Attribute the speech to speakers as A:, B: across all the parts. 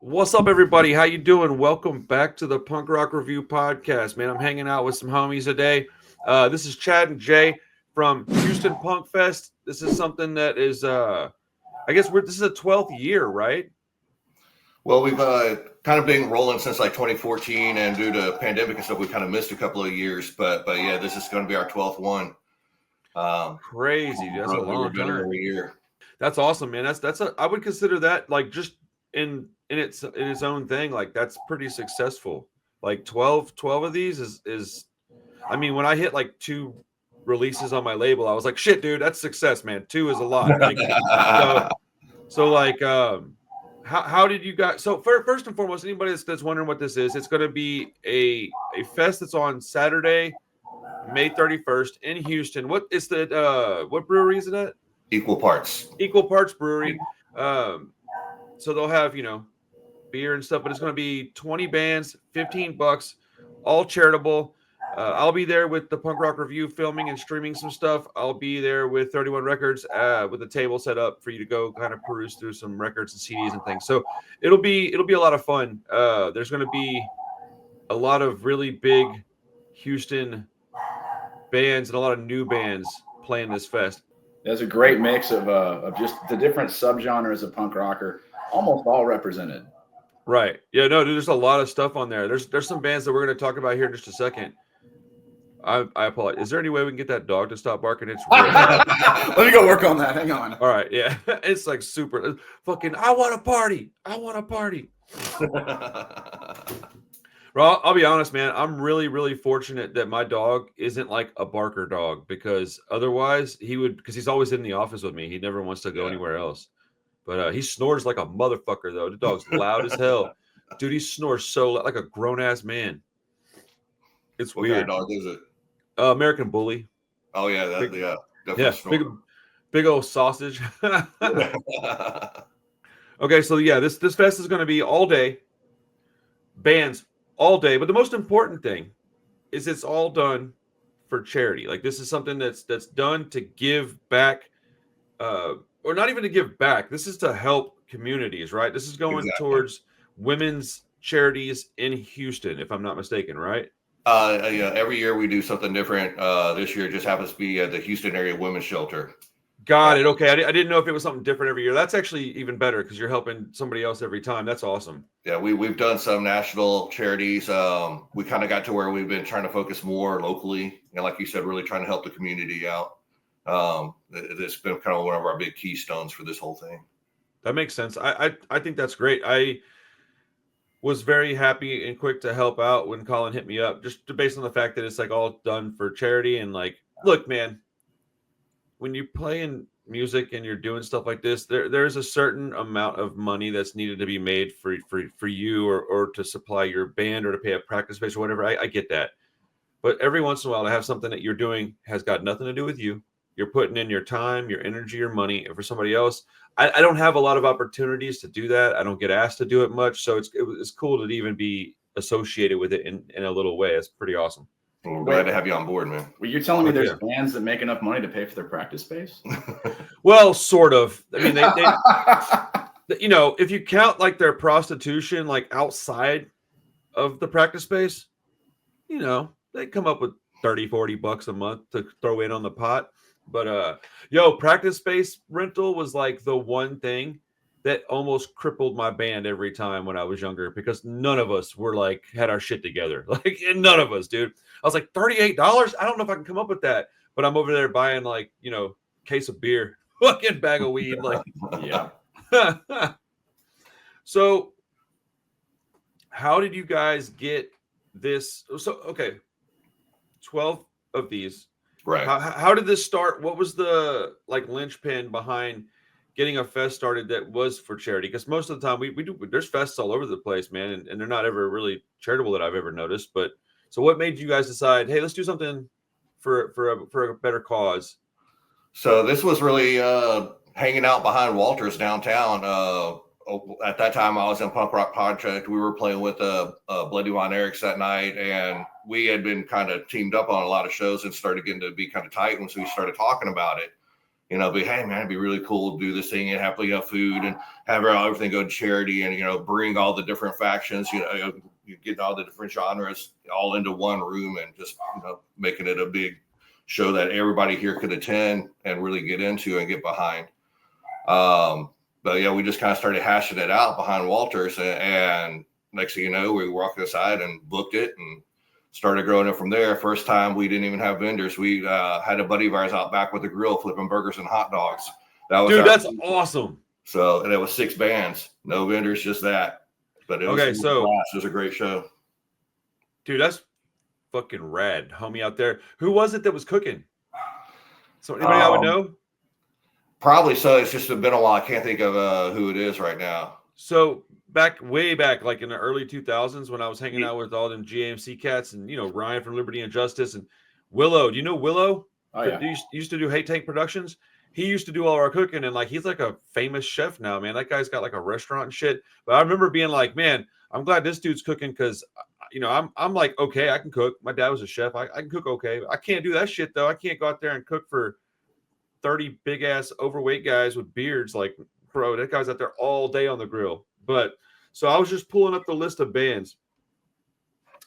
A: What's up, everybody? How you doing? Welcome back to the Punk Rock Review podcast, man. I'm hanging out with some homies today. This is Chad and Jay from Houston Punk Fest. This is something that is, I guess this is a 12th year, right?
B: Well, we've kind of been rolling since like 2014, and due to pandemic and stuff, we kind of missed a couple of years. But yeah, this is going to be our 12th one.
A: Crazy. That's a long time.
B: Every year.
A: That's awesome, man. I would consider that like just in its own thing. Like that's pretty successful. Like 12 of these is I mean, when I hit like 2 releases on my label, I was like, shit, dude, that's success, man. 2 is a lot. Like, how did you guys? So first and foremost, anybody that's wondering what this is, it's going to be a fest that's on Saturday, May 31st in Houston. What brewery is it at?
B: Equal Parts
A: Brewery. So they'll have beer and stuff, but it's going to be 20 bands, $15, all charitable. I'll be there with the Punk Rock Review filming and streaming some stuff. I'll be there with 31 Records with a table set up for you to go kind of peruse through some records and CDs and things. So it'll be a lot of fun. There's going to be a lot of really big Houston bands and a lot of new bands playing this fest.
C: There's a great mix of just the different subgenres of punk rocker, almost all represented.
A: Right. Yeah, no, dude, there's a lot of stuff on there. There's some bands that we're going to talk about here in just a second. I apologize. Is there any way we can get that dog to stop barking? It's really
C: Let me go work on that. Hang on.
A: All right. Yeah. It's like super fucking, I want a party. Well, I'll be honest, man. I'm really, really fortunate that my dog isn't like a barker dog, because otherwise because he's always in the office with me. He never wants to go anywhere else. But he snores like a motherfucker, though. The dog's loud as hell. Dude, he snores so like a grown-ass man. It's
B: what
A: weird.
B: What kind of dog is it?
A: American Bully.
B: Oh, yeah.
A: Big old sausage. Okay, so yeah, this fest is going to be all day. Bands all day. But the most important thing is it's all done for charity. Like, this is something that's done to give back, or not even to give back. This is to help communities, right? This is going towards women's charities in Houston, if I'm not mistaken, right?
B: Yeah, every year we do something different. This year just happens to be the Houston Area Women's Shelter.
A: Got it. Okay. I didn't know if it was something different every year. That's actually even better because you're helping somebody else every time. That's awesome.
B: Yeah, we've done some national charities. We kind of got to where we've been trying to focus more locally. And like you said, really trying to help the community out. It's been kind of one of our big keystones for this whole thing.
A: That makes sense. I think that's great. I was very happy and quick to help out when Colin hit me up, just based on the fact that it's like all done for charity. And like, look, man, when you play in music and you're doing stuff like this, there's a certain amount of money that's needed to be made for you or to supply your band or to pay a practice space or whatever. I get that. But every once in a while to have something that you're doing has got nothing to do with you. You're putting in your time, your energy, your money for somebody else. I don't have a lot of opportunities to do that. I don't get asked to do it much. So it's cool to even be associated with it in a little way. It's pretty awesome.
B: We're glad to have you on board, man.
C: Well, you're telling me there's bands that make enough money to pay for their practice space?
A: Well, sort of. I mean, they if you count like their prostitution, like outside of the practice space, they come up with $30-$40 a month to throw in on the pot. But practice space rental was like the one thing that almost crippled my band every time when I was younger, because none of us were like had our shit together. Like, none of us, dude. I was like, $38? I don't know if I can come up with that. But I'm over there buying like, case of beer, fucking bag of weed. Like, yeah. So how did you guys get this? So, okay. 12 of these.
B: Right.
A: How did this start? What was the like linchpin behind getting a fest started that was for charity? Because most of the time we do, there's fests all over the place, man, and they're not ever really charitable that I've ever noticed. But so what made you guys decide, hey, let's do something for a better cause?
B: So this was really hanging out behind Walters downtown. At that time, I was in Punk Rock Project. We were playing with Bloody Von Erichs that night, and we had been kind of teamed up on a lot of shows and started getting to be kind of tight once we started talking about it. you know, be, hey man, it'd be really cool to do this thing and happily have food and have everything go to charity and, you know, bring all the different factions, you know, you get all the different genres all into one room and just, you know, making it a big show that everybody here could attend and really get into and get behind. But yeah, we just kind of started hashing it out behind Walters, and next thing you know, we walked aside and booked it and started growing it from there. First time we didn't even have vendors. We had a buddy of ours out back with a grill flipping burgers and hot dogs. That was
A: that's awesome.
B: So, and it was 6 bands, no vendors, just that. But it was
A: Okay, so
B: it was a great show.
A: Dude, that's fucking rad, homie out there. Who was it that was cooking? So anybody I would know?
B: Probably so. It's just been a while. I can't think of who it is right now.
A: So way back, like in the early 2000s, when I was hanging out with all them GAMC cats and, you know, Ryan from Liberty and Justice and Willow. Do you know Willow?
C: Oh, yeah.
A: He used to do Hate Tank Productions. He used to do all our cooking, and like he's like a famous chef now, man. That guy's got like a restaurant and shit. But I remember being like, man, I'm glad this dude's cooking because, you know, I'm like, okay, I can cook. My dad was a chef. I can cook okay. I can't do that shit though. I can't go out there and cook for 30 big ass overweight guys with beards. Like, bro, that guy's out there all day on the grill. But so I was just pulling up the list of bands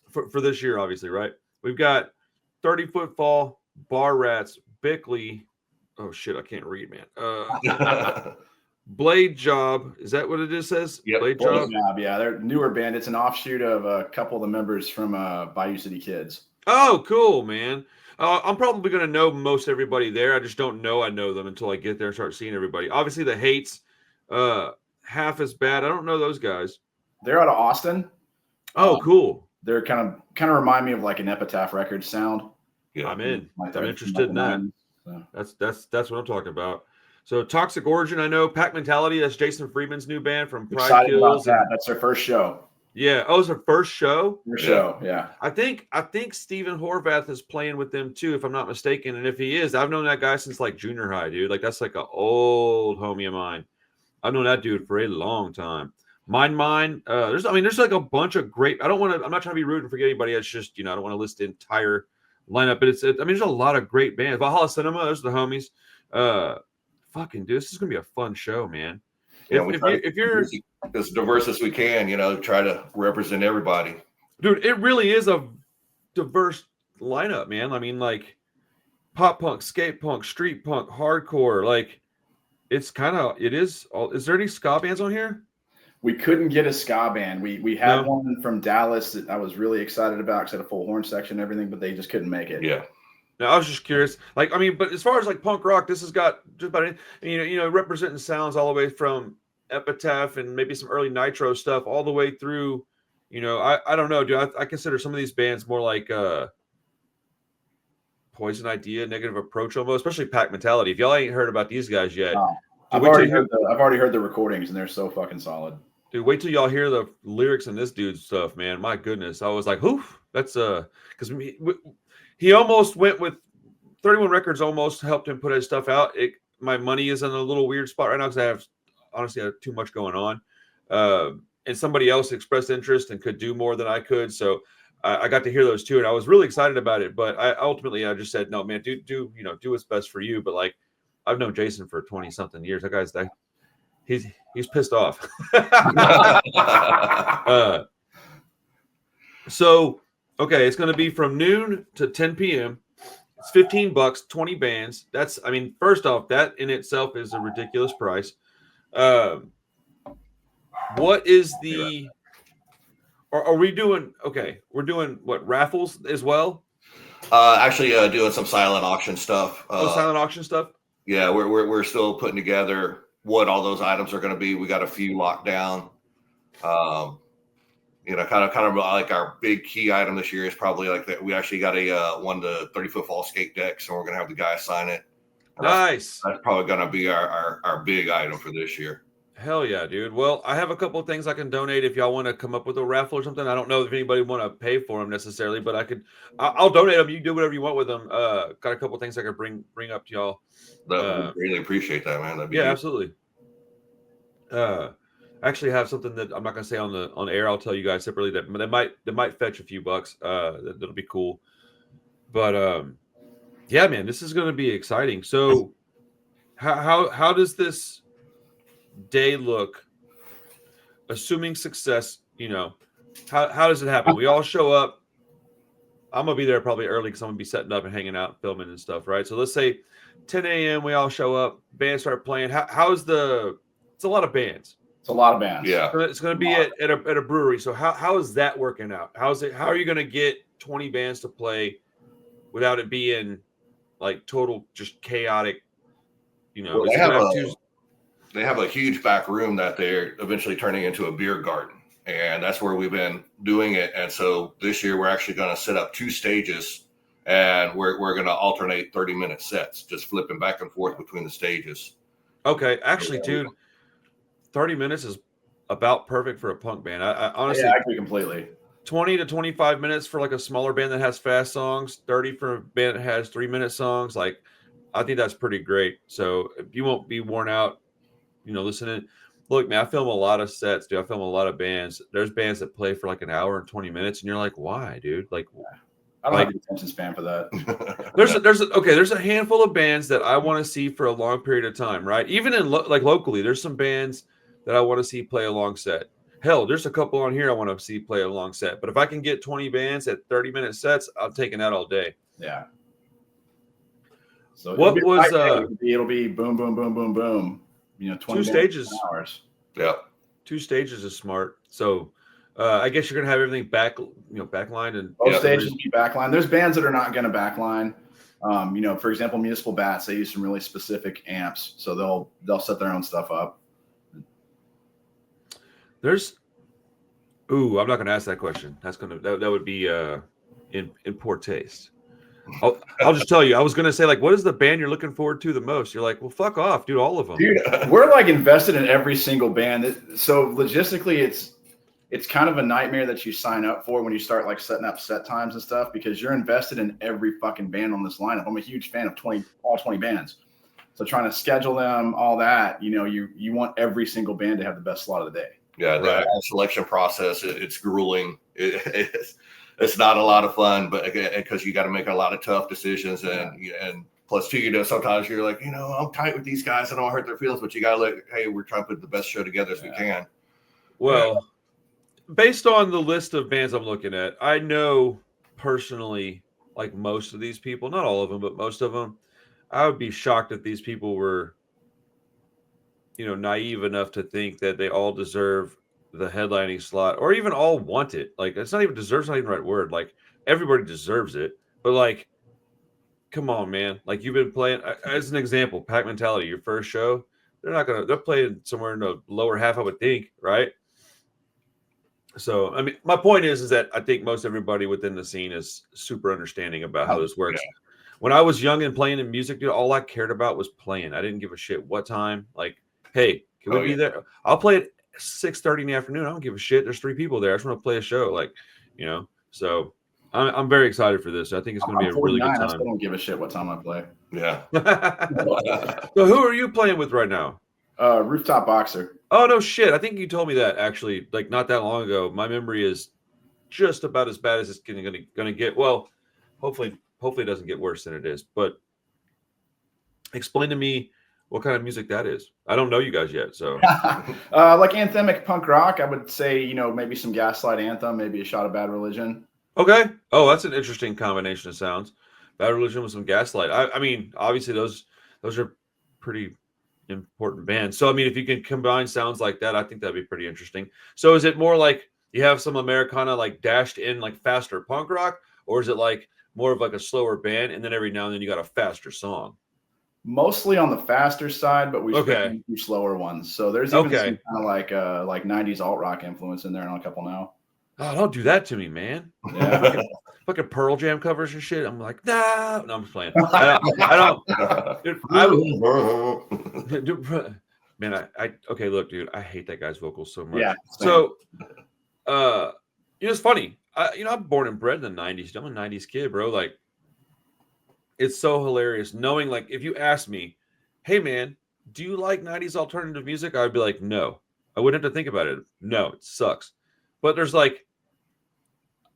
A: for this year, obviously, right? We've got 30 Foot Fall, Bar Rats, Bickley. Oh shit, I can't read, man. Blade Job. Is that what it is? Says
B: Yep.
A: Blade Job.
C: Yeah, they're a newer band. It's an offshoot of a couple of the members from Bayou City Kids.
A: Oh, cool, man. I'm probably going to know most everybody there. I just don't know I know them until I get there and start seeing everybody. Obviously, the Hates, Half as Bad. I don't know those guys.
C: They're out of Austin.
A: Oh, cool.
C: They're kind of remind me of like an Epitaph Records sound.
B: Yeah,
A: I'm in.
C: Like
A: I'm interested in that.
C: So.
A: That's what I'm talking about. So Toxic Origin, I know. Pack Mentality, that's Jason Friedman's new band from Pride
C: Excited
A: Kills.
C: about that. That's their first show.
A: Yeah. Oh, it's their first show?
C: Their show, yeah.
A: I think Stephen Horvath is playing with them too, if I'm not mistaken. And if he is, I've known that guy since like junior high, dude. Like that's like an old homie of mine. I've known that dude for a long time. Mine. There's like a bunch of great. I'm not trying to be rude and forget anybody. It's just, you know, I don't want to list the entire lineup, but there's a lot of great bands. Valhalla Cinema, those are the homies. Fucking dude, this is gonna be a fun show, man.
B: Yeah,
A: If you're
B: as diverse as we can, you know, try to represent everybody.
A: Dude, it really is a diverse lineup, man. I mean, like pop punk, skate punk, street punk, hardcore. Like it is. Is there any ska bands on here?
C: We couldn't get a ska band. We had one from Dallas that I was really excited about because it had a full horn section and everything, but they just couldn't make it.
B: Yeah.
A: No, I was just curious. Like, I mean, but as far as like punk rock, this has got just about any, you know, representing sounds all the way from Epitaph and maybe some early Nitro stuff all the way through, you know, I don't know, dude. I consider some of these bands more like Poison Idea, Negative Approach almost, especially Pack Mentality. If y'all ain't heard about these guys yet,
C: I've already heard the recordings and they're so fucking solid.
A: Dude, wait till y'all hear the lyrics in this dude's stuff, man. My goodness. I was like, "Oof." That's because he almost went with 31 Records, almost helped him put his stuff out. My money is in a little weird spot right now because I have too much going on. And somebody else expressed interest and could do more than I could. So I got to hear those too. And I was really excited about it. But I just said, no, man, do what's best for you. But like, I've known Jason for 20 something years. That guy's he's pissed off. So, okay, it's going to be from noon to 10 p.m. It's $15, 20 bands. First off, that in itself is a ridiculous price. What is the, are we doing, okay, we're doing what, raffles as well?
B: Actually, doing some silent auction stuff.
A: Silent auction stuff?
B: Yeah, we're still putting together what all those items are going to be. We got a few locked down. You know, kind of like our big key item this year is probably like that. We actually got a 1 to 30 foot fall skate deck, so we're going to have the guy sign it. And
A: nice.
B: That's probably going to be our big item for this year.
A: Hell yeah, dude. Well, I have a couple of things I can donate if y'all want to come up with a raffle or something. I don't know if anybody want to pay for them necessarily, but I'll donate them. You do whatever you want with them. Got a couple of things I could bring up to y'all.
B: We really appreciate that, man.
A: Yeah, absolutely. Actually have something that I'm not going to say on air. I'll tell you guys separately that might fetch a few bucks. That'll be cool. But yeah, man, this is going to be exciting. So how does this day look? Assuming success, how does it happen? We all show up. I'm gonna be there probably early because I'm gonna be setting up and hanging out, filming and stuff, right? So let's say 10 a.m. we all show up, bands start playing. How's the? It's a lot of bands.
C: It's a lot of bands.
B: Yeah.
A: It's gonna be at a brewery. So how is that working out? How are you gonna get 20 bands to play without it being like total just chaotic?
B: Well, they have a huge back room that they're eventually turning into a beer garden. And that's where we've been doing it. And so this year we're actually going to set up 2 stages, and we're going to alternate 30-minute sets, just flipping back and forth between the stages.
A: Okay. Actually, dude, 30 minutes is about perfect for a punk band. I honestly,
C: I agree completely.
A: 20 to 25 minutes for like a smaller band that has fast songs, 30 for a band that has 3-minute songs. Like, I think that's pretty great. So you won't be worn out, listening. Look, man, I film a lot of sets, dude. I film a lot of bands. There's bands that play for like an hour and 20 minutes, and you're like, why, dude? Like,
C: I don't have the attention span for that.
A: There's a handful of bands that I want to see for a long period of time, right? Even in locally, there's some bands that I want to see play a long set. Hell, there's a couple on here I want to see play a long set. But if I can get 20 bands at 30-minute sets, I'm taking that all day.
C: Yeah. So it'll be boom, boom, boom, boom, boom. 20
A: 2 stages.
C: Hours.
B: Yeah.
A: 2 stages is smart. So I guess you're gonna have everything backline and
C: both stages will be backline. There's bands that are not gonna backline. For example, Municipal Bats, they use some really specific amps, so they'll set their own stuff up.
A: I'm not gonna ask that question. That would be in poor taste. I'll just tell you, I was going to say, like, what is the band you're looking forward to the most? You're like, well, fuck off, dude, all of them.
C: Dude, we're like invested in every single band. So logistically, it's kind of a nightmare that you sign up for when you start like setting up set times and stuff, because you're invested in every fucking band on this lineup. I'm a huge fan of all 20 bands. So trying to schedule them, all that, you want every single band to have the best slot of the day.
B: Yeah, the selection process, it's grueling. It's not a lot of fun, but because you got to make a lot of tough decisions, and plus too, sometimes you're like, I'm tight with these guys, I don't hurt their feelings, but you got to hey, we're trying to put the best show together as we can.
A: Well, based on the list of bands I'm looking at, I know personally, like most of these people, not all of them, but most of them, I would be shocked if these people were, naive enough to think that they all deserve the headlining slot, or even all want it. Like, it's not even deserves, not even the right word. Like, everybody deserves it, but like, come on, man. Like, you've been playing, as an example, Pack Mentality, your first show, they're playing somewhere in the lower half, I would think, right? So, I mean, my point is that I think most everybody within the scene is super understanding about how this works. Yeah. When I was young and playing in music, dude, all I cared about was playing. I didn't give a shit what time. Like, hey, can we be there? I'll play it 6:30 in the afternoon. I don't give a shit. There's 3 people there. I just want to play a show. Like, so I'm very excited for this. I think it's going to be a really good time.
C: I still don't give a shit what time I play.
B: Yeah.
A: So who are you playing with right now?
C: Rooftop Boxer.
A: Oh, no shit. I think you told me that actually, like, not that long ago. My memory is just about as bad as it's going to get. Well, hopefully it doesn't get worse than it is. But explain to me what kind of music that is. I don't know you guys yet, so
C: like anthemic punk rock, I would say, maybe some Gaslight Anthem, maybe a shot of Bad Religion.
A: Okay. Oh, that's an interesting combination of sounds. Bad Religion with some Gaslight. I mean, obviously those are pretty important bands. So I mean, if you can combine sounds like that, I think that'd be pretty interesting. So is it more like you have some Americana like dashed in like faster punk rock, or is it like more of like a slower band and then every now and then you got a faster song?
C: Mostly on the faster side, but we do slower ones. So there's even some kind of like 90s alt rock influence in there on a couple now.
A: Oh, don't do that to me, man.
C: Yeah.
A: fucking Pearl Jam covers and shit. I'm like, nah. No, I'm just playing. Man, okay, look, dude, I hate that guy's vocals so much.
C: Yeah.
A: So, it's funny. I'm born and bred in the 90s. I'm a 90s kid, bro. Like, it's so hilarious knowing, like, if you ask me, hey, man, do you like 90s alternative music? I'd be like, no. I wouldn't have to think about it. No, it sucks. But there's like,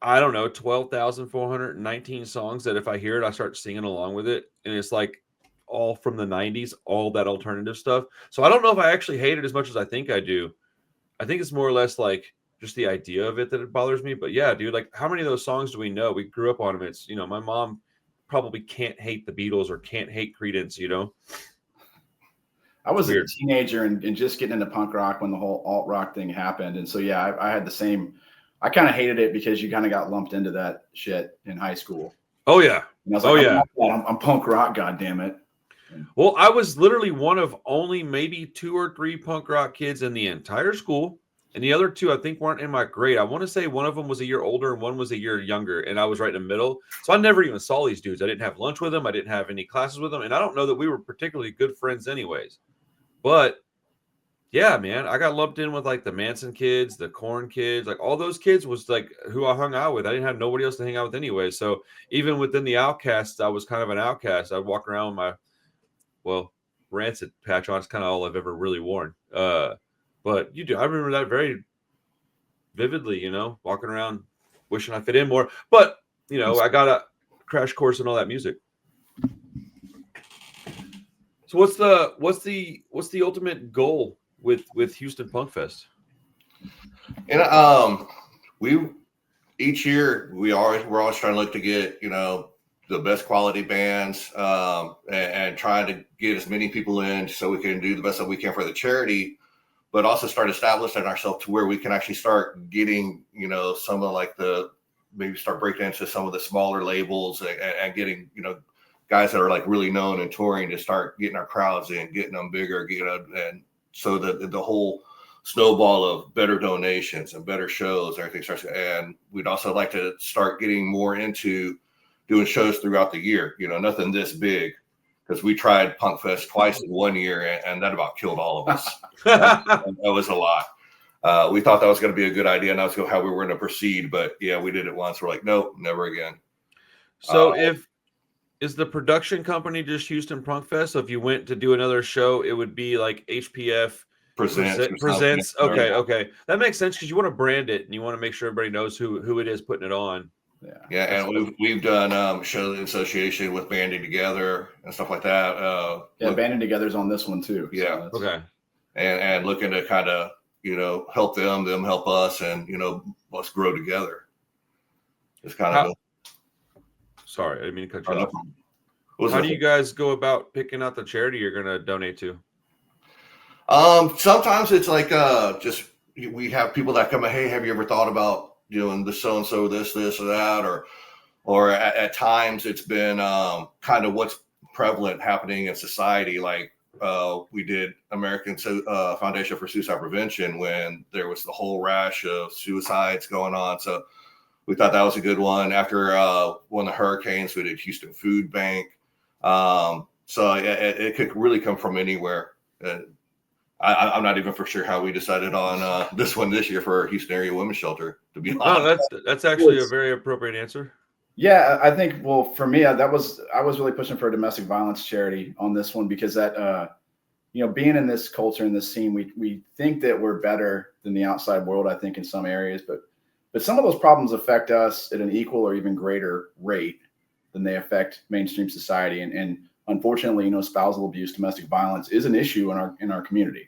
A: I don't know, 12,419 songs that if I hear it, I start singing along with it. And it's like all from the 90s, all that alternative stuff. So I don't know if I actually hate it as much as I think I do. I think it's more or less like just the idea of it that it bothers me. But yeah, dude, like how many of those songs do we know? We grew up on them. It's, my mom probably can't hate the Beatles or can't hate Creedence,
C: I was a
A: weird.
C: teenager and just getting into punk rock when the whole alt rock thing happened. And so, yeah, I had the same. I kind of hated it because you kind of got lumped into that shit in high school.
A: Oh, yeah.
C: And I was like, I'm punk rock, goddammit.
A: Well, I was literally one of only maybe 2 or 3 punk rock kids in the entire school. And the other 2, I think, weren't in my grade. I want to say one of them was a year older and one was a year younger. And I was right in the middle. So I never even saw these dudes. I didn't have lunch with them. I didn't have any classes with them. And I don't know that we were particularly good friends anyways. But yeah, man, I got lumped in with like the Manson kids, the Korn kids, like all those kids was like who I hung out with. I didn't have nobody else to hang out with anyway. So even within the outcasts, I was kind of an outcast. I'd walk around with my, rancid patch on. It's kind of all I've ever really worn. But I remember that very vividly, walking around wishing I fit in more. But, I got a crash course in all that music. So what's the ultimate goal with Houston Punk Fest?
B: And each year we're always trying to look to get the best quality bands and trying to get as many people in so we can do the best that we can for the charity, but also start establishing ourselves to where we can actually start getting some of like maybe start breaking into some of the smaller labels and getting guys that are like really known and touring to start getting our crowds in, getting them bigger, and so that the whole snowball of better donations and better shows, everything starts. And we'd also like to start getting more into doing shows throughout the year. Nothing this big, because we tried Punk Fest twice in 1 year, and that about killed all of us. that was a lot. We thought that was going to be a good idea, and that's how we were going to proceed. But yeah, we did it once. We're like, nope, never again.
A: So is the production company just Houston Punk Fest? So if you went to do another show, it would be like HPF presents. Okay, that makes sense because you want to brand it and you want to make sure everybody knows who it is putting it on.
B: Yeah, and we've done shows in association with Banding Together and stuff like that.
C: Banding Together's on this one too.
B: Yeah,
C: so
A: okay,
B: and looking to kind of help them help us, and us grow together. It's kind of.
A: Sorry, I didn't mean to cut you off. How do you guys go about picking out the charity you're going to donate to?
B: Sometimes it's like just we have people that come, hey, have you ever thought about doing the so and so this or that, or at times it's been kind of what's prevalent happening in society. Like we did American Foundation for Suicide Prevention when there was the whole rash of suicides going on. So we thought that was a good one. After one of the hurricanes, we did Houston Food Bank. So it could really come from anywhere. I'm not even for sure how we decided on this one this year for our Houston Area Women's Shelter, to be honest.
A: That's actually a very appropriate answer.
C: Yeah, I think, well, for me, I was really pushing for a domestic violence charity on this one because that, being in this culture, in this scene, we think that we're better than the outside world, I think, in some areas, but some of those problems affect us at an equal or even greater rate than they affect mainstream society. And unfortunately, spousal abuse, domestic violence is an issue in our community.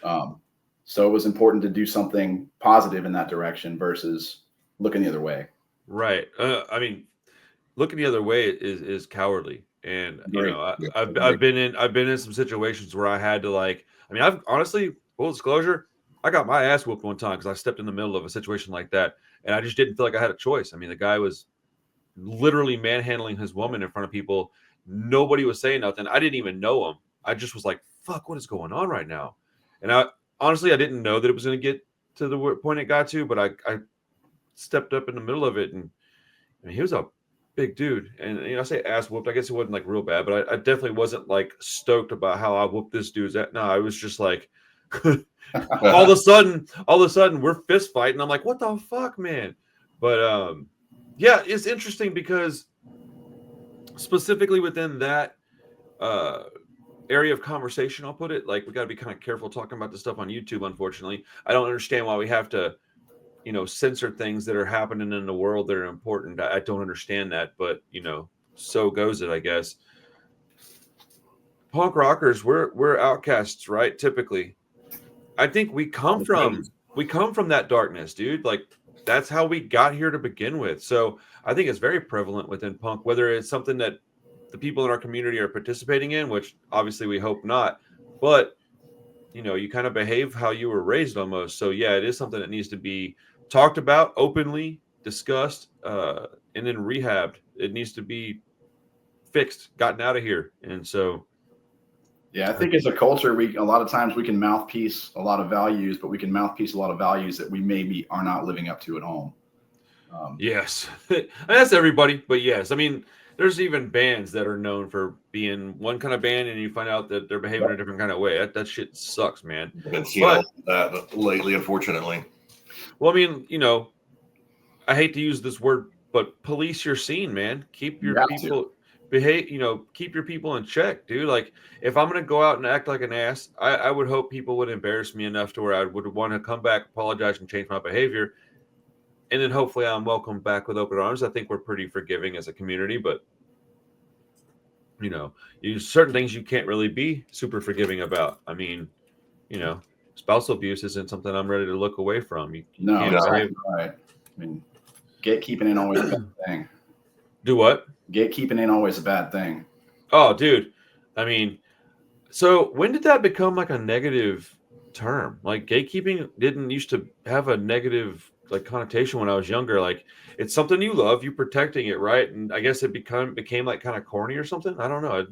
C: So it was important to do something positive in that direction versus looking the other way.
A: Right. I mean, looking the other way is cowardly. And I've been in some situations where I had to I've honestly, full disclosure, I got my ass whooped one time because I stepped in the middle of a situation like that, and I just didn't feel like I had a choice. I mean, the guy was literally manhandling his woman in front of people. Nobody was saying nothing. I didn't even know him. I just was like, "Fuck, what is going on right now?" And I didn't know that it was going to get to the point it got to, but I stepped up in the middle of it, and I mean, he was a big dude. And I say ass whooped. I guess it wasn't like real bad, but I definitely wasn't like stoked about how I whooped this dude's at. No, I was just like. all of a sudden we're fist fighting. I'm like, what the fuck, man? But yeah, it's interesting because specifically within that area of conversation, I'll put it, like, we got to be kind of careful talking about this stuff on YouTube. Unfortunately, I don't understand why we have to censor things that are happening in the world that are important. I don't understand that, but so goes it, I guess. punk rockers, we're outcasts, right? Typically, I think we come from that darkness, dude. Like that's how we got here to begin with. So I think it's very prevalent within punk, whether it's something that the people in our community are participating in, which obviously we hope not, but you kind of behave how you were raised almost. So yeah, it is something that needs to be talked about openly, discussed, and then rehabbed. It needs to be fixed, gotten out of here. And so
C: yeah, I think as a culture, a lot of times we can mouthpiece a lot of values, but we can mouthpiece a lot of values that we maybe are not living up to at home.
A: Yes, that's everybody. But yes, I mean, there's even bands that are known for being one kind of band, and you find out that they're behaving a different kind of way. That shit sucks, man.
B: I've been seeing that lately, unfortunately.
A: Well, I mean, I hate to use this word, but police your scene, man. Keep your people behave. Keep your people in check, dude. Like, if I'm gonna go out and act like an ass, I would hope people would embarrass me enough to where I would want to come back, apologize, and change my behavior. And then hopefully I'm welcomed back with open arms. I think we're pretty forgiving as a community, but certain things you can't really be super forgiving about. I mean, spousal abuse isn't something I'm ready to look away from. You can't
C: right. I mean, gatekeeping ain't always a bad thing.
A: Do what?
C: Gatekeeping ain't always a bad thing.
A: Oh, dude. I mean, so when did that become like a negative term? Like gatekeeping didn't used to have a negative like connotation when I was younger. Like it's something you love, you protecting it, right? And I guess it became like kind of corny or something. I don't know.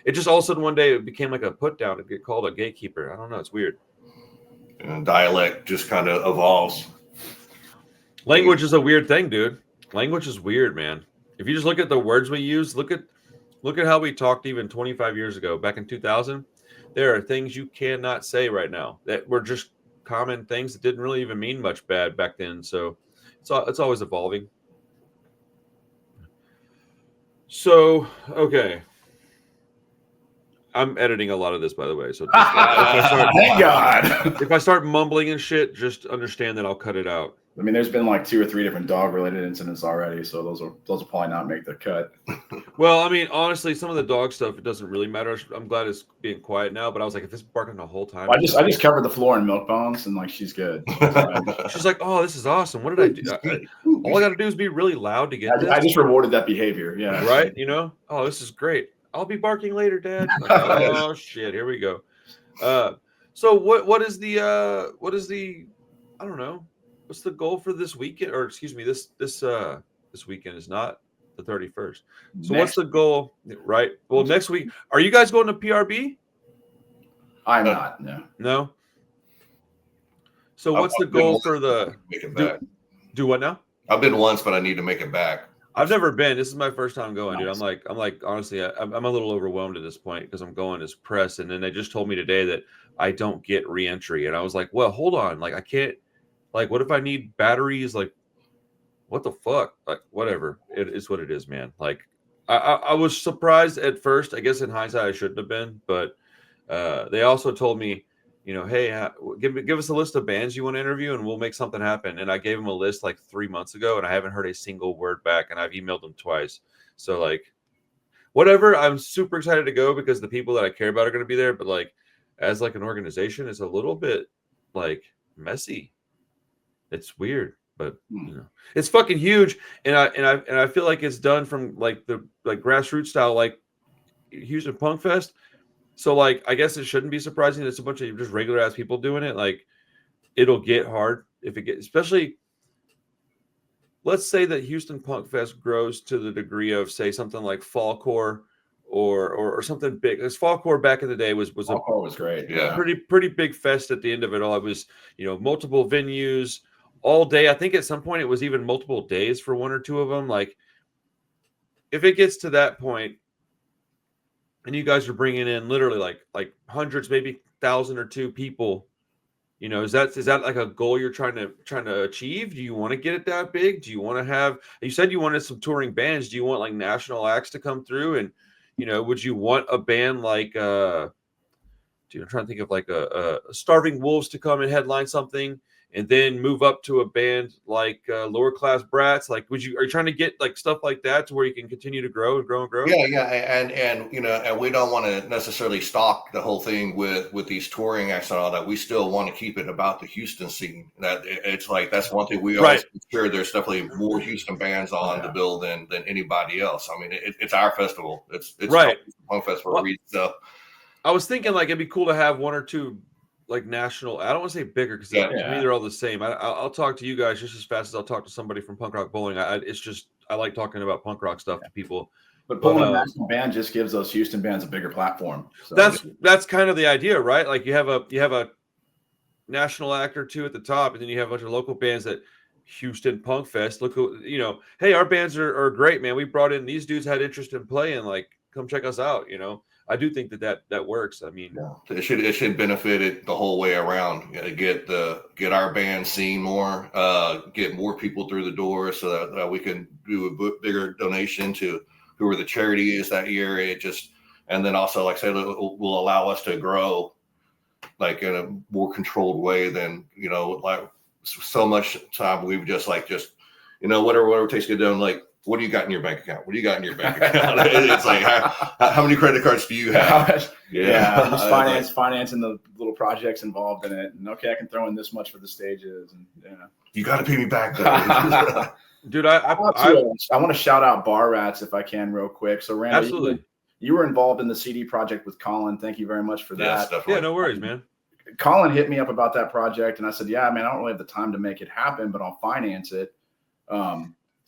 A: It just all of a sudden one day it became like a put down to get called a gatekeeper. I don't know. It's weird.
B: And dialect just kind of evolves.
A: Language is a weird thing, dude. Language is weird, man. If you just look at the words we use, look at how we talked even 25 years ago, back in 2000. There are things you cannot say right now that were just common things that didn't really even mean much bad back then. So it's always evolving. So, okay. I'm editing a lot of this, by the way. So
C: thank God.
A: If I start mumbling and shit, just understand that I'll cut it out.
C: I mean, there's been like 2 or 3 different dog-related incidents already, so those will probably not make the cut.
A: Well, I mean, honestly, some of the dog stuff, it doesn't really matter. I'm glad it's being quiet now, but I was like, if it's barking the whole time.
C: Well, I just covered the floor in milk bones, and like she's good.
A: She's like, oh, this is awesome. What did I do? All I got to do is be really loud to get this.
C: I just rewarded that behavior. Yeah.
A: Right. Oh, this is great. I'll be barking later, Dad. Like, oh shit, here we go. So what is the I don't know. What's the goal for this weekend? Or excuse me, this weekend is not the 31st. So what's the goal? Right. Well, next week, are you guys going to PRB?
C: I'm not. No.
A: No. So what's the goal for the do what now?
B: I've been once, but I need to make it back.
A: I've never been. This is my first time going, dude. I'm like, honestly, I'm a little overwhelmed at this point because I'm going as press. And then they just told me today that I don't get re-entry. And I was like, well, hold on. Like, I can't, like, what if I need batteries? Like, what the fuck? Like, whatever. It is what it is, man. Like, I was surprised at first. I guess in hindsight, I shouldn't have been. But they also told me, hey, give us a list of bands you want to interview and we'll make something happen. And I gave them a list like 3 months ago and I haven't heard a single word back and I've emailed them twice. So like, whatever, I'm super excited to go because the people that I care about are going to be there. But like, as like an organization, it's a little bit like messy. It's weird, but it's fucking huge. And I feel like it's done from like the grassroots style, like Houston Punk Fest. So, like, I guess it shouldn't be surprising that it's a bunch of just regular ass people doing it. Like, it'll get hard if it gets, especially, let's say that Houston Punk Fest grows to the degree of, say, something like Fallcore or something big. Because Fallcore back in the day was
C: great.
B: Yeah.
A: Pretty big fest at the end of it all. It was, multiple venues all day. I think at some point it was even multiple days for one or two of them. Like, if it gets to that point, and you guys are bringing in literally like hundreds, maybe 1,000 or 2 people, is that like a goal you're trying to achieve? Do you want to get it that big? Do you want to have? You said you wanted some touring bands. Do you want like national acts to come through? And would you want a band like I'm trying to think of like a Starving Wolves to come and headline something, and then move up to a band like Lower Class Brats? Like, are you trying to get like stuff like that to where you can continue to grow and grow and grow?
B: Yeah, and and we don't want to necessarily stock the whole thing with these touring acts and all that. We still want to keep it about the Houston scene. That it's like that's one thing we always sure there's definitely more Houston bands on the bill than anybody else. I mean, it's our festival. It's
A: right.
B: Punk Fest for a reason. So
A: I was thinking like it'd be cool to have one or two like national. I don't want to say bigger because to me they're all the same. I'll talk to you guys just as fast as I'll talk to somebody from Punk Rock Bowling. It's just I like talking about punk rock stuff to people.
C: But pulling a national band just gives those Houston bands a bigger platform. So
A: that's kind of the idea, right? Like you have a national act or two at the top, and then you have a bunch of local bands that Houston Punk Fest. Look, hey, our bands are great, man. We brought in these dudes had interest in playing. Like, come check us out. I do think that works. I mean,
B: it should benefit it the whole way around. Get our band seen more, get more people through the door, so that we can do a bigger donation to whoever the charity is that year. And then also, like I said, it will allow us to grow like in a more controlled way than like so much time we've just whatever it takes to get done. Like, what do you got in your bank account? What do you got in your bank account? It's like how many credit cards do you have?
C: Just financing the little projects involved in it. And okay, I can throw in this much for the stages, and
B: you got to pay me back though.
C: Dude, I want to shout out Bar Rats if I can real quick. So Randall,
A: absolutely,
C: you were involved in the CD project with Colin. Thank you very much for that.
A: Yeah, no worries, man.
C: Colin hit me up about that project, and I said, yeah, man, I don't really have the time to make it happen, but I'll finance it.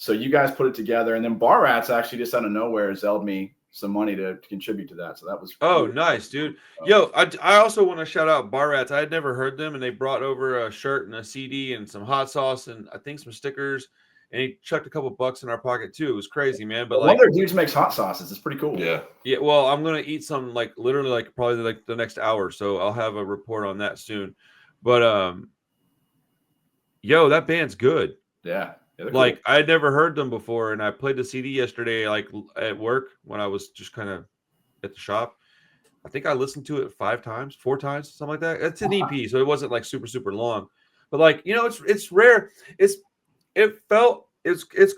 C: So you guys put it together, and then Bar Rats actually just out of nowhere zelled me some money to contribute to that. So that was
A: nice, dude. Yo, I also want to shout out Bar Rats. I had never heard them, and they brought over a shirt and a CD and some hot sauce and I think some stickers. And he chucked a couple bucks in our pocket too. It was crazy, man. But
C: one of their dudes makes hot sauces. It's pretty cool.
B: Yeah.
A: Well, I'm gonna eat some literally probably the next hour. So I'll have a report on that soon. But that band's good.
C: Yeah.
A: Cool. I had never heard them before, and I played the CD yesterday, at work when I was just kind of at the shop. I think I listened to it 4 times, something like that. It's an EP, so it wasn't super, super long. But it's rare. It's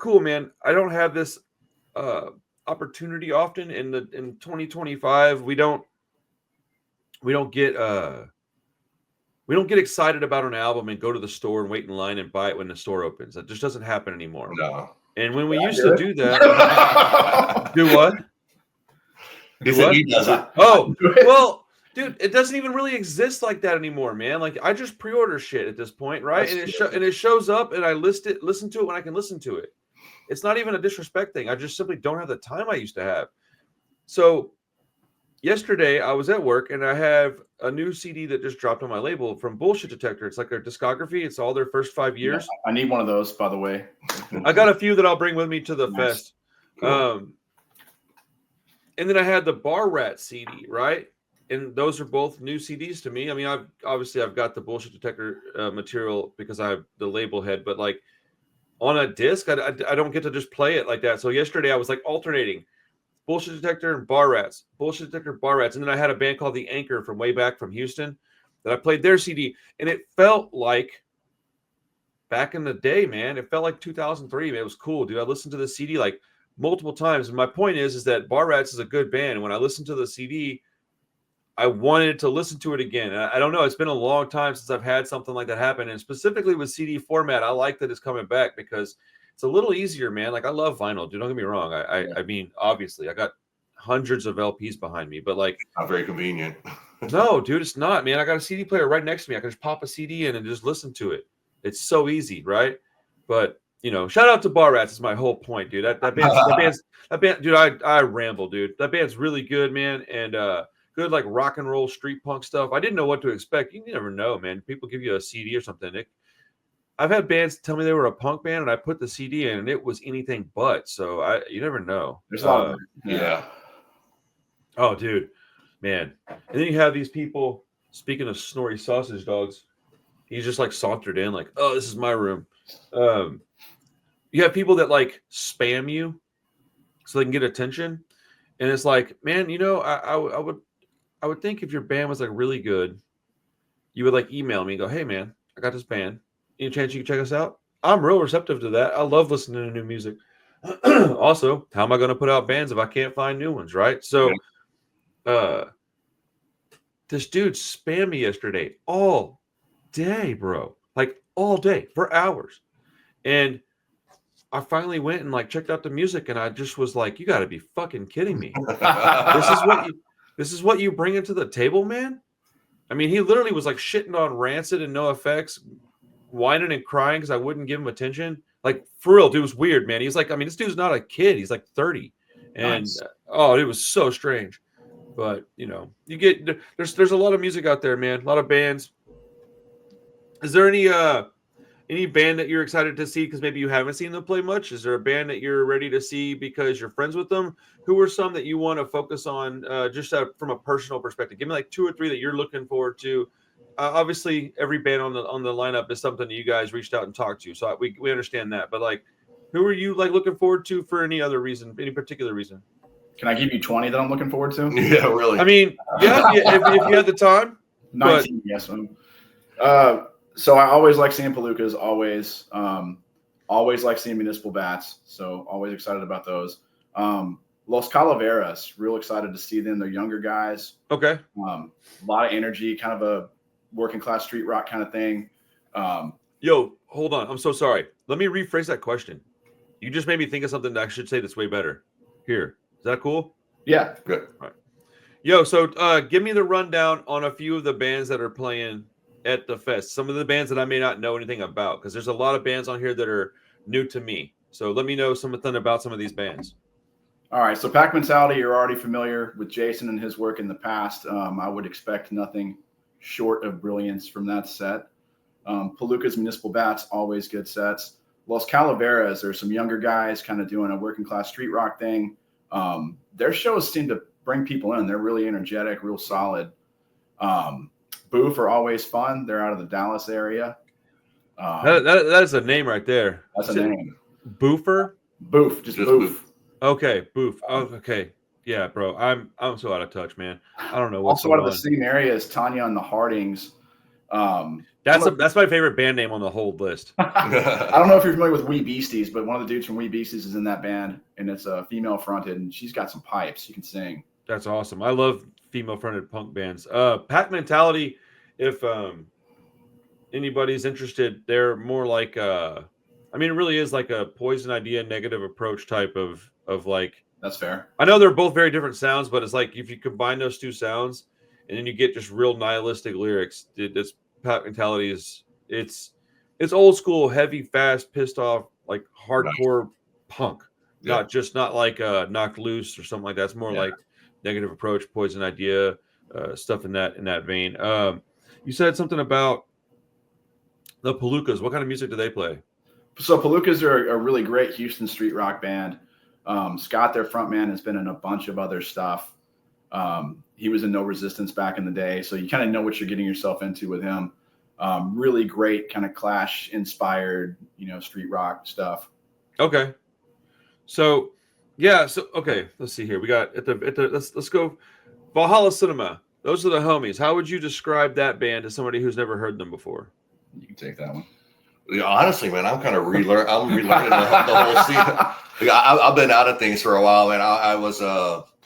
A: cool, man. I don't have this opportunity often in 2025. We don't get excited about an album and go to the store and wait in line and buy it when the store opens. That just doesn't happen anymore.
B: No.
A: And when we used to do that, do what?
B: He doesn't.
A: Oh, well, dude, it doesn't even really exist like that anymore, man. Like, I just pre-order shit at this point, right? And it shows up, and I listen to it when I can listen to it. It's not even a disrespect thing. I just simply don't have the time I used to have. So yesterday I was at work, and I have a new CD that just dropped on my label from Bullshit Detector. It's like their discography. It's all their first 5 years.
C: Yeah, I need one of those, by the way.
A: I got a few that I'll bring with me to the fest.
C: Cool.
A: And then I had the Bar Rat CD, right? And those are both new CDs to me. I mean, I've got the Bullshit Detector material because I have the label head, but on a disc, I don't get to just play it like that. So yesterday I was alternating Bullshit Detector and Bar Rats, Bullshit Detector, Bar Rats. And then I had a band called The Anchor from way back from Houston that I played their CD. And it felt like back in the day, man. It felt like 2003. Man, it was cool, dude. I listened to the CD multiple times. And my point is that Bar Rats is a good band. And when I listened to the CD, I wanted to listen to it again. I don't know. It's been a long time since I've had something like that happen. And specifically with CD format, I like that it's coming back because it's a little easier, man. I love vinyl, dude. Don't get me wrong. I mean, obviously, I got hundreds of LPs behind me, but
B: not very convenient.
A: No, dude, it's not, man. I got a CD player right next to me. I can just pop a CD in and just listen to it. It's so easy, right? But shout out to Bar Rats is my whole point, dude. That band, dude. I ramble, dude. That band's really good, man, and good rock and roll street punk stuff. I didn't know what to expect. You never know, man. People give you a CD or something. I've had bands tell me they were a punk band, and I put the CD in, and it was anything but. So you never know.
C: There's a lot of
B: yeah.
A: Oh, dude, man. And then you have these people. Speaking of snorri sausage dogs, he's just sauntered in, oh, this is my room. You have people that spam you so they can get attention, and it's man, I would think if your band was really good, you would email me and go, hey man, I got this band. any chance you can check us out? I'm real receptive to that. I love listening to new music. Also, how am I going to put out bands if I can't find new ones, right? So, this dude spammed me yesterday all day, bro. Like all day for hours. And I finally went and like checked out the music, and I just was like, you got to be fucking kidding me. This is what you bring into the table, man? I mean, he literally was like shitting on Rancid and NoFX, whining and crying because I wouldn't give him attention. Like, for real, dude, it was weird, man. He's like, I mean, this dude's not a kid. He's like 30. And
C: Nice.
A: it was so strange. But, you know, you get there's a lot of music out there, man. A lot of bands. Is there any band that you're excited to see because maybe you haven't seen them play much? Is there a band that you're ready to see because you're friends with them? Who are some that you want to focus on from a personal perspective? Give me like 2 or 3 that you're looking forward to. Obviously, every band on the lineup is something that you guys reached out and talked to, so we understand that. But like, who are you like looking forward to for any other reason, any particular reason?
C: Can I give you 20 that I'm looking forward to?
B: Yeah, really.
A: I mean, yeah, if you had the time.
C: 19, yes. So I always like seeing Palookas, always like seeing Municipal Bats. So always excited about those. Los Calaveras, real excited to see them. They're younger guys.
A: Okay.
C: A lot of energy, kind of a working class street rock kind of thing.
A: Yo, hold on. I'm so sorry. Let me rephrase that question. You just made me think of something that I should say that's way better. Here. Is that cool?
C: Yeah.
B: Good.
A: All right. Yo, so give me the rundown on a few of the bands that are playing at the fest. Some of the bands that I may not know anything about, because there's a lot of bands on here that are new to me. So let me know something about some of these bands.
C: All right. So Pack Mentality, you're already familiar with Jason and his work in the past. I would expect nothing short of brilliance from that set. Palooka's Municipal Bats, always good sets. Los Calaveras, there's some younger guys kind of doing a working class street rock thing. Their shows seem to bring people in. They're really energetic, real solid. Boof are always fun. They're out of the Dallas area.
A: That is a name right there.
C: That's a name.
A: Boofer?
C: Boof, just Boof.
A: Okay, Boof. Oh, okay. Yeah, bro. I'm so out of touch, man. I don't know what's
C: also out of the same area as Tanya and the Hardings.
A: That's my favorite band name on the whole list.
C: I don't know if you're familiar with Wee Beasties, but one of the dudes from Wee Beasties is in that band, and it's female fronted, and she's got some pipes. She can sing.
A: That's awesome. I love female fronted punk bands. Pack Mentality, if anybody's interested, they're more like it really is like a Poison Idea negative approach type of like.
C: That's fair.
A: I know they're both very different sounds, but it's like if you combine those two sounds and then you get just real nihilistic lyrics, this Pack Mentality it's old school, heavy, fast, pissed off, like hardcore punk.
B: Yeah.
A: Not like Knocked Loose or something like that. It's more like Negative Approach, Poison Idea, stuff in that vein. You said something about the Palookas. What kind of music do they play?
C: So Palookas are a really great Houston street rock band. Scott, their frontman, has been in a bunch of other stuff. He was in No Resistance back in the day, so you kind of know what you're getting yourself into with him. Really great kind of Clash inspired, street rock stuff.
A: Okay. So, yeah. So, okay. Let's see here. We got let's go. Valhalla Cinema. Those are the homies. How would you describe that band to somebody who's never heard them before?
C: You can take that one.
B: Yeah, honestly, man, I'm kind of relearning the whole scene. I've been out of things for a while, man. I was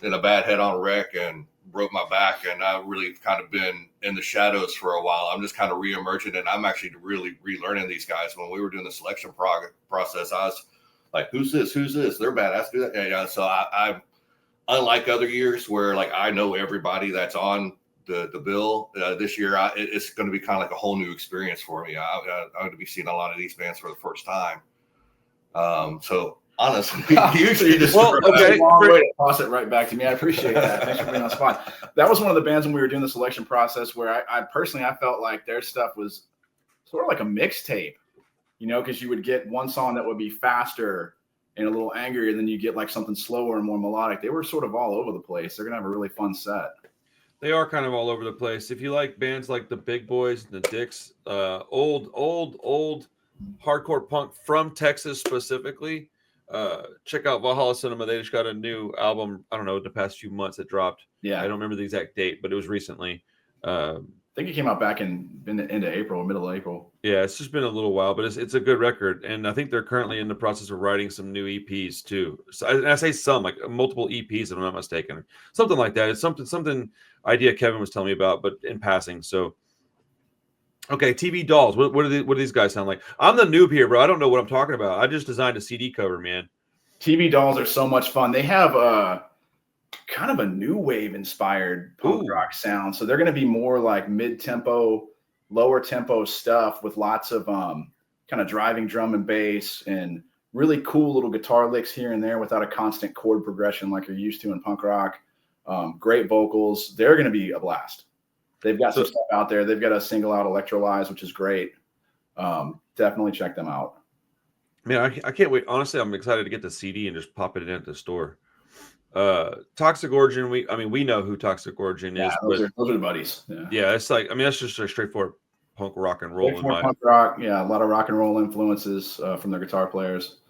B: in a bad head-on wreck and broke my back, and I've really kind of been in the shadows for a while. I'm just kind of re-emerging, and I'm actually really relearning these guys. When we were doing the selection process, I was like, who's this? They're badass. Do that. Yeah, so I unlike other years where like I know everybody that's on the bill, this year it's going to be kind of like a whole new experience for me. I'm going to be seeing a lot of these bands for the first time. So honestly,
C: usually just
A: okay,
C: toss it right back to me. I appreciate that. Thanks for being on the spot. That was one of the bands when we were doing the selection process where I personally felt like their stuff was sort of like a mixtape, because you would get one song that would be faster and a little angrier, and then you get like something slower and more melodic. They were sort of all over the place. They're gonna have a really fun set.
A: They are kind of all over the place. If you like bands like the Big Boys and the Dicks, old hardcore punk from Texas specifically, check out Valhalla Cinema. They just got a new album, I don't know, the past few months it dropped.
C: Yeah.
A: I don't remember the exact date, but it was recently.
C: think it came out back into April, middle of April.
A: Yeah, it's just been a little while, but it's a good record, and I think they're currently in the process of writing some new EPs too. So I say some, like multiple EPs, if I'm not mistaken, something like that. It's something idea Kevin was telling me about, but in passing. So, okay, TV dolls. What do these guys sound like? I'm the noob here, bro. I don't know what I'm talking about. I just designed a CD cover, man.
C: TV dolls are so much fun. They have kind of a new wave inspired punk rock sound. So they're going to be more like mid-tempo, lower tempo stuff with lots of kind of driving drum and bass and really cool little guitar licks here and there without a constant chord progression like you're used to in punk rock. Great vocals. They're going to be a blast. They've got some stuff out there. They've got a single out Electrolyze, which is great. Definitely check them out.
A: Man, I can't wait. Honestly, I'm excited to get the CD and just pop it in at the store. Toxic Origin, we know who Toxic Origin is.
C: Those are the buddies.
A: Yeah, it's like, that's just a straightforward punk rock and roll.
C: Punk rock, yeah, a lot of rock and roll influences from their guitar players.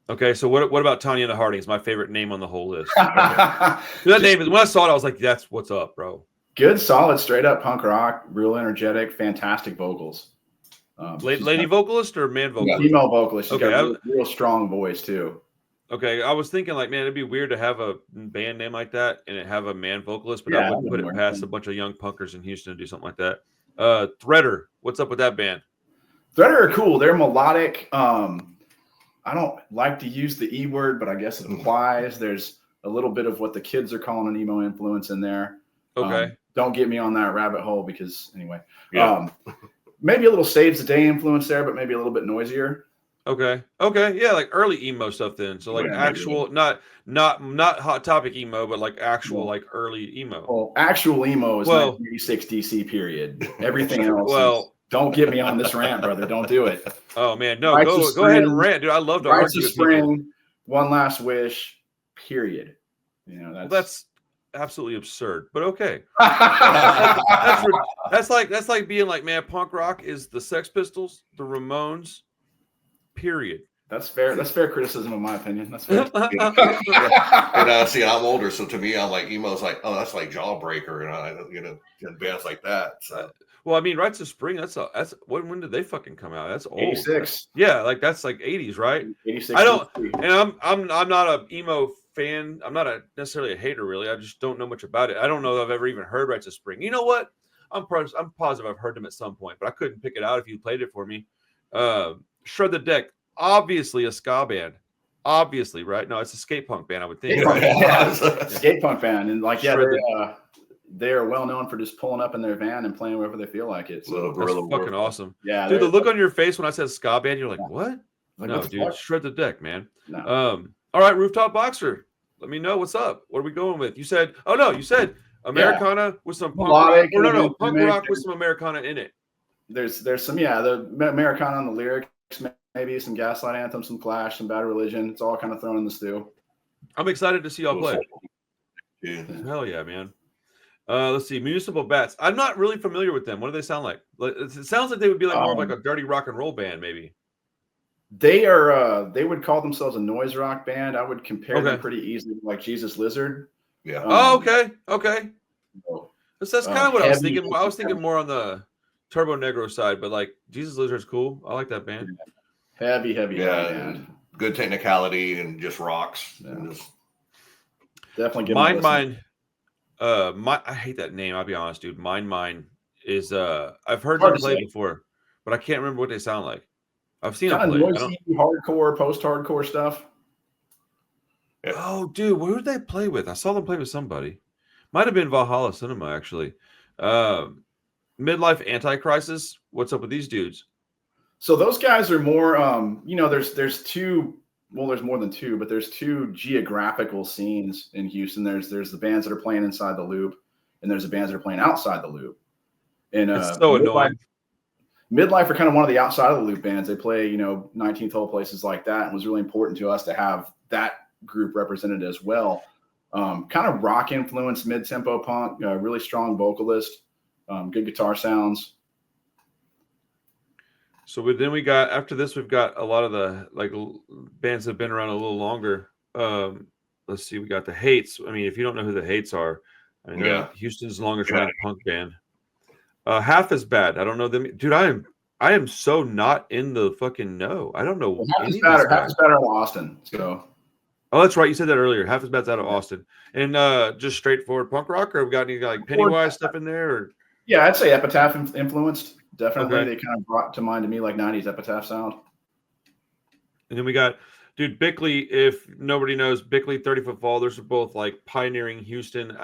A: Okay, so what about Tanya and the Hardings? My favorite name on the whole list. That name is, when I saw it, I was like, that's what's up, bro.
C: Good, solid, straight up punk rock, real energetic, fantastic vocals.
A: Lady vocalist or man vocalist?
C: Female vocalist. She's got a real strong voice too.
A: Okay, I was thinking like, man, it'd be weird to have a band name like that and it have a man vocalist, but I wouldn't put it past a bunch of young punkers in Houston to do something like that. Threader, what's up with that band?
C: Threader are cool. They're melodic. I don't like to use the E word, but I guess it applies. There's a little bit of what the kids are calling an emo influence in there.
A: Okay.
C: Don't get me on that rabbit hole because anyway, maybe a little Saves the Day influence there, but maybe a little bit noisier.
A: Okay. Yeah, like early emo stuff then. So like actual, not Hot Topic emo, but like actual like early emo.
C: Well, actual emo is 1986 DC period. Everything else. Don't get me on this rant, brother. Don't do it.
A: Oh man, no, go ahead and rant, dude. I love to argue with
C: Spring,
A: people.
C: One Last Wish, period.
A: That's absolutely absurd, but okay. that's like being like, man, punk rock is the Sex Pistols, the Ramones, period.
C: That's fair. That's fair criticism, in my opinion. That's fair.
B: And see, I'm older, so to me, I'm like emo's like, oh, that's like Jawbreaker, and bands like that. So.
A: Well, I mean, Rites of Spring. That's when did they fucking come out? That's old.
C: 86.
A: Yeah, like that's like 80s, right?
C: 86.
A: I don't, and I'm not a emo fan. I'm not necessarily a hater, really. I just don't know much about it. I don't know if I've ever even heard Rites of Spring. You know what? I'm positive I've heard them at some point, but I couldn't pick it out if you played it for me. Shred the Deck, obviously a ska band. Obviously, right? No, it's a skate punk band, I would think.
C: Skate punk band, and like they are well known for just pulling up in their van and playing wherever they feel like it. So
A: that's fucking awesome.
C: Yeah,
A: dude, the look on your face when I said ska band, you're like, what?
C: Like,
A: no, dude, fuck? Shred the Deck, man.
C: No.
A: All right, Rooftop Boxer. Let me know what's up. What are we going with? You said Americana with some punk rock. Or no, punk rock with some Americana in it.
C: There's some, the Americana on the lyrics, maybe some Gaslight Anthem, some Clash, some Bad Religion. It's all kind of thrown in the stew.
A: I'm excited to see y'all play.
B: Yeah.
A: Hell yeah, man. Let's see, Municipal Bats. I'm not really familiar with them. What do they sound like? It sounds like they would be like more of like a dirty rock and roll band, maybe.
C: They are. They would call themselves a noise rock band. I would compare them pretty easily to like Jesus Lizard.
B: Yeah.
A: Okay. That's kind of what I was thinking. I was thinking more on the Turbo Negro side, but like Jesus Lizard's cool. I like that band.
C: Heavy
B: band. Good technicality and just rocks. Yeah. And just...
C: Definitely give
A: Mine. I hate that name. I'll be honest, dude. Mine is. I've heard them play before, but I can't remember what they sound like. I've seen them play.
C: Noisy, hardcore, post-hardcore stuff.
A: Yeah. Oh, dude, who did they play with? I saw them play with somebody. Might have been Valhalla Cinema, actually. Midlife Anti-Crisis. What's up with these dudes?
C: So those guys are more. There's two. Well, there's more than two, but there's two geographical scenes in Houston. There's the bands that are playing inside the loop, and there's the bands that are playing outside the loop. And
A: it's so annoying.
C: Midlife are kind of one of the outside of the loop bands. They play, 19th hole, places like that. And it was really important to us to have that group represented as well. Kind of rock influenced, mid-tempo punk, really strong vocalist, good guitar sounds.
A: So then we got, after this, we've got a lot of the like bands that have been around a little longer. Let's see, we got the Hates. I mean, if you don't know who the Hates are, Houston's longest running punk band. Half as bad. I don't know them, dude. I am so not in the fucking know. I don't know
C: Well, half
A: any
C: is
A: of these
C: better. Half
A: guys.
C: is better in Austin. So.
A: Oh, that's right. You said that earlier. Half as bad's out of
C: Yeah.
A: Austin, and just straightforward punk rock, or have we got any like Pennywise stuff in there? Or
C: yeah, I'd say Epitaph influenced. Definitely,
A: okay.
C: they kind of brought to mind to me like '90s Epitaph sound.
A: And then we got, dude, Bickley. If nobody knows, Bickley 30-foot fall. Those are both like pioneering Houston.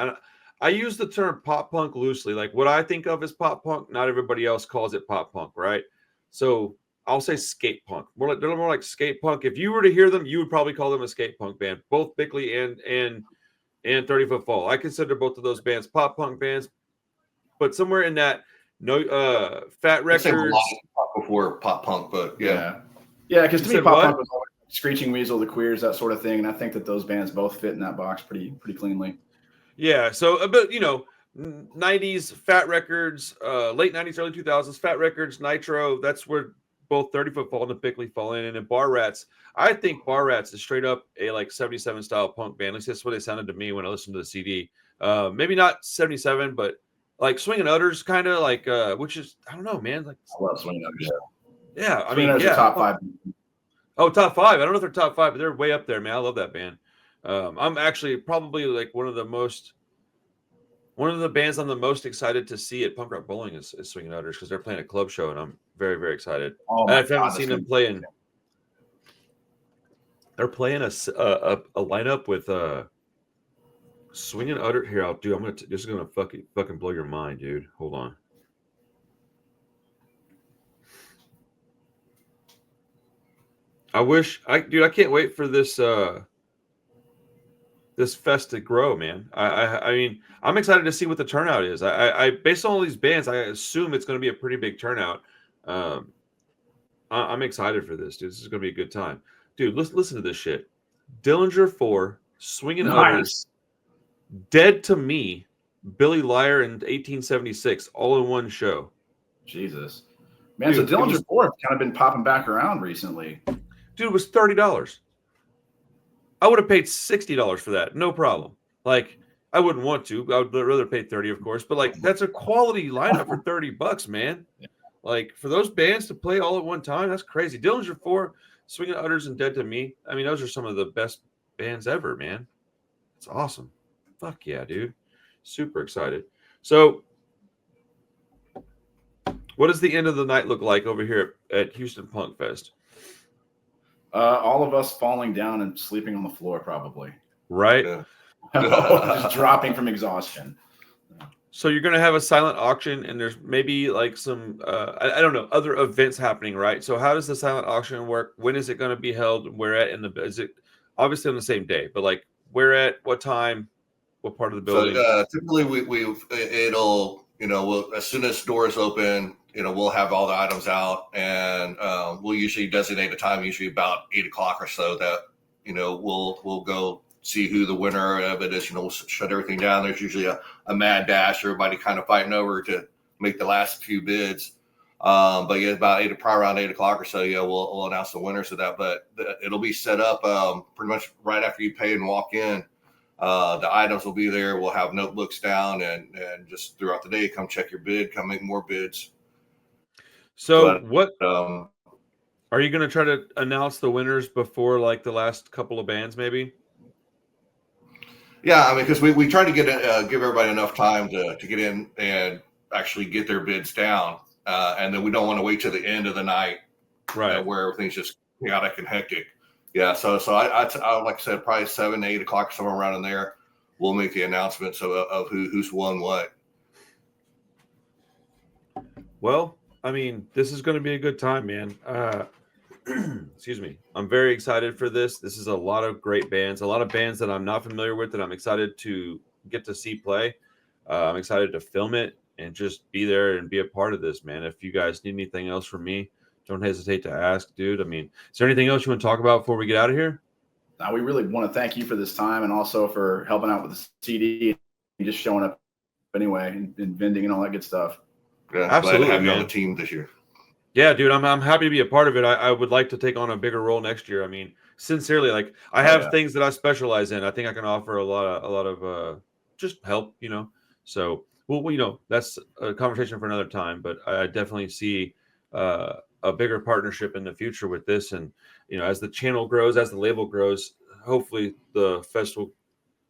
A: I use the term pop punk loosely. Like what I think of as pop punk, not everybody else calls it pop punk, right? So I'll say skate punk. They're more like skate punk. If you were to hear them, you would probably call them a skate punk band. Both Bickley and 30-foot fall. I consider both of those bands pop punk bands, but somewhere in that Fat
B: I'd say
A: Records.
B: before pop punk, but
C: Yeah, because to me,
A: said
C: pop
A: what?
C: punk was always Screeching Weasel, the Queers, that sort of thing, and I think that those bands both fit in that box pretty cleanly.
A: Yeah, so but 90s Fat Records, late 90s, early 2000s Fat Records, Nitro. That's where both 30-foot fall and Bickley fall in, and then Bar Rats. I think Bar Rats is straight up a like 77 style punk band. At least that's what they sounded to me when I listened to the CD. Maybe not 77, but like Swingin' Utters, kind of like which is I don't know, man. Like
C: I love Swingin' Utters.
A: yeah, I
C: Swingin'
A: mean,
C: Utters
A: yeah.
C: are top 5.
A: Oh, top 5. I don't know if they're top 5, but they're way up there, man. I love that band. I'm actually probably like one of the bands I'm the most excited to see at Punk Rock Bowling is Swingin' Utters because they're playing a club show, and I'm very, very excited.
C: Oh
A: And
C: my
A: I haven't
C: God,
A: seen them playing. They're playing a lineup with Swingin' Utter. Here, this is gonna fucking blow your mind, dude. Hold on. I can't wait for this this fest to grow, man. I mean, I'm excited to see what the turnout is. I based on all these bands, I assume it's going to be a pretty big turnout. I'm excited for this, dude. This is going to be a good time, dude. Listen to this shit. Dillinger 4, Swingin' Utters, Dead to Me, Billy Liar in 1876, all in one show.
C: Jesus, man. Dude, so Dillinger 4 have kind of been popping back around recently.
A: Dude, it was $30. I would have paid $60 for that, no problem. Like, I wouldn't want to. I would rather pay 30, of course. But like, that's a quality lineup for $30, man. Like for those bands to play all at one time, that's crazy. Dillinger 4, Swingin' Utters, and Dead to Me. I mean, those are some of the best bands ever, man. It's awesome. Fuck yeah, dude. Super excited. So, what does the end of the night look like over here at Houston Punk Fest?
C: All of us falling down and sleeping on the floor, probably.
A: Right?
B: Yeah.
C: Just dropping from exhaustion.
A: So you're going to have a silent auction, and there's maybe like some, I don't know, other events happening, right? So how does the silent auction work? When is it going to be held? Where at? Is it obviously on the same day, but like where at? What time? What part of the building?
B: So typically it'll we'll, as soon as doors open, we'll have all the items out, and we'll usually designate a time, usually about 8 o'clock or so, that we'll go see who the winner of it is. We'll shut everything down. There's usually a mad dash, everybody kind of fighting over to make the last few bids. But yeah, about probably around 8 o'clock or so, we'll announce the winners of that. But it'll be set up pretty much right after you pay and walk in. The items will be there. We'll have notebooks down, and just throughout the day, come check your bid, come make more bids.
A: So what are you going to try to announce the winners before like the last couple of bands, maybe?
B: Yeah, I mean, because we try to give everybody enough time to get in and actually get their bids down, and then we don't want to wait till the end of the night,
A: right,
B: where everything's just chaotic and hectic. Yeah, so I like I said, probably 7, 8 o'clock, somewhere around in there, we'll make the announcements of who's won what.
A: Well, I mean, this is going to be a good time, man. Excuse me. I'm very excited for this. This is a lot of great bands, a lot of bands that I'm not familiar with that I'm excited to get to see play. I'm excited to film it and just be there and be a part of this, man. If you guys need anything else from me, don't hesitate to ask, dude. I mean, is there anything else you want to talk about before we get out of here?
C: Now, we really want to thank you for this time, and also for helping out with the CD and just showing up anyway, and vending and all that good stuff.
B: Yeah,
A: absolutely,
B: glad to have you
A: man.
B: on the team this year.
A: Yeah, dude, I'm happy to be a part of it. I would like to take on a bigger role next year. I mean, sincerely, like I have things that I specialize in. I think I can offer a lot of just help, So well, that's a conversation for another time. But I definitely see a bigger partnership in the future with this, and as the channel grows, as the label grows, hopefully the festival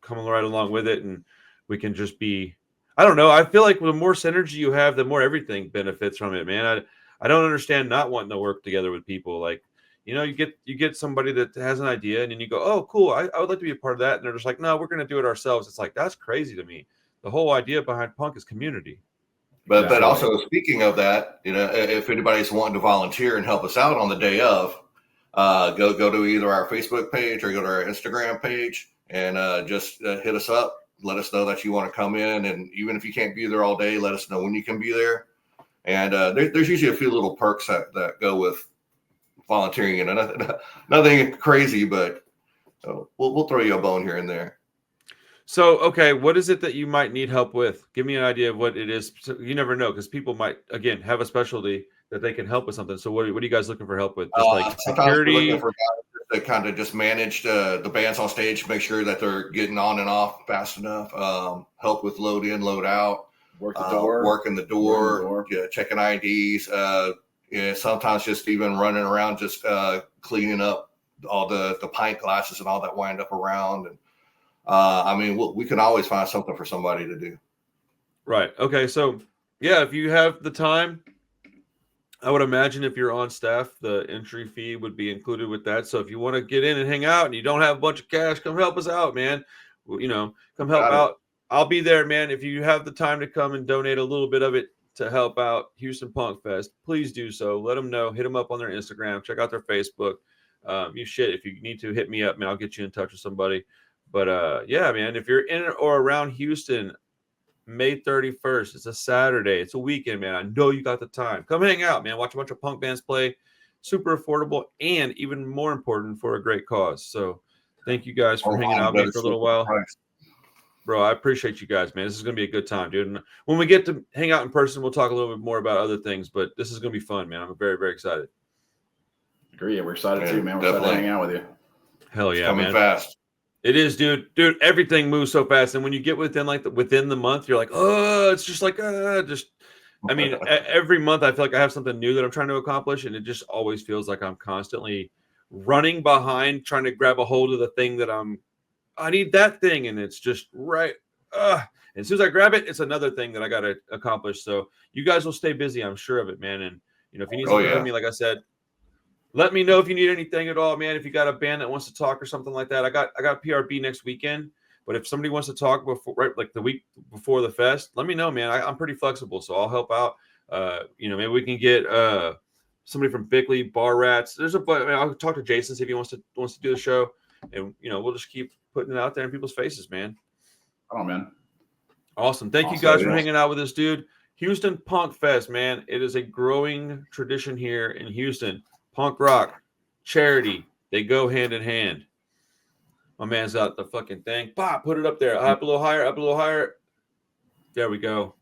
A: coming right along with it, and we can just be. I don't know. I feel like the more synergy you have, the more everything benefits from it, man. I don't understand not wanting to work together with people. Like, you get somebody that has an idea, and then you go, oh, cool. I would like to be a part of that. And they're just like, no, we're going to do it ourselves. It's like, that's crazy to me. The whole idea behind punk is community.
B: But also, speaking of that, if anybody's wanting to volunteer and help us out on the day of, go to either our Facebook page or go to our Instagram page and just hit us up. Let us know that you want to come in, and even if you can't be there all day, let us know when you can be there. And there's usually a few little perks that go with volunteering, nothing crazy, but we'll throw you a bone here and there.
A: So, okay, what is it that you might need help with? Give me an idea of what it is. You never know, because people might, again, have a specialty that they can help with something. So what are you guys looking for help with? Just like security?
B: We're looking for guys to kind of just manage the bands on stage, make sure that they're getting on and off fast enough, help with load in, load out, working the door, checking IDs, sometimes just even running around, just cleaning up all the pint glasses and all that wind up around. And we can always find something for somebody to do. Right.
A: Okay. So yeah, if you have the time, I would imagine if you're on staff, the entry fee would be included with that. So if you want to get in and hang out and you don't have a bunch of cash, come help us out, man. Come help out. I'll be there, man. If you have the time to come and donate a little bit of it to help out Houston Punk Fest, please do so. Let them know. Hit them up on their Instagram. Check out their Facebook. If you need to, hit me up, man. I'll get you in touch with somebody. But yeah, man, if you're in or around Houston, May 31st, it's a Saturday. It's a weekend, man. I know you got the time. Come hang out, man. Watch a bunch of punk bands play. Super affordable and even more important, for a great cause. So thank you guys for hanging out with me for a little while. Bro, I appreciate you guys, man. This is going to be a good time, dude. And when we get to hang out in person, we'll talk a little bit more about other things, but this is going to be fun, man. I'm very, very excited.
C: Agree. We're excited too, man. We're excited to hang out with you.
A: Hell yeah,
B: coming
A: man.
B: Fast.
A: It is, dude. Everything moves so fast, and when you get within the month, you're like, oh, it's just like every month I feel like I have something new that I'm trying to accomplish, and it just always feels like I'm constantly running behind, trying to grab a hold of the thing that I need that thing, and it's just right. And as soon as I grab it, it's another thing that I got to accomplish. So you guys will stay busy, I'm sure of it, man. And if you need something from me, like I said, let me know if you need anything at all, man. If you got a band that wants to talk or something like that, I got PRB next weekend. But if somebody wants to talk before, like the week before the fest, let me know, man. I'm pretty flexible, so I'll help out. Maybe we can get somebody from Bickley, Bar Rats. I'll talk to Jason, see if he wants to do the show, and we'll just keep putting it out there in people's faces, man.
C: Oh man,
A: awesome! Thank you guys for hanging out with us, dude. Houston Punk Fest, man. It is a growing tradition here in Houston. Punk rock, charity, they go hand in hand. My man's out the fucking thing. Pop, put it up there. Up a little higher. There we go.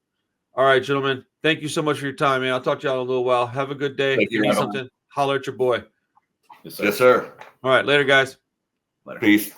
A: All right, gentlemen. Thank you so much for your time, man. I'll talk to y'all in a little while. Have a good day. If you need something, holler at your boy.
B: Yes, sir.
A: All right, later, guys.
C: Later.
B: Peace.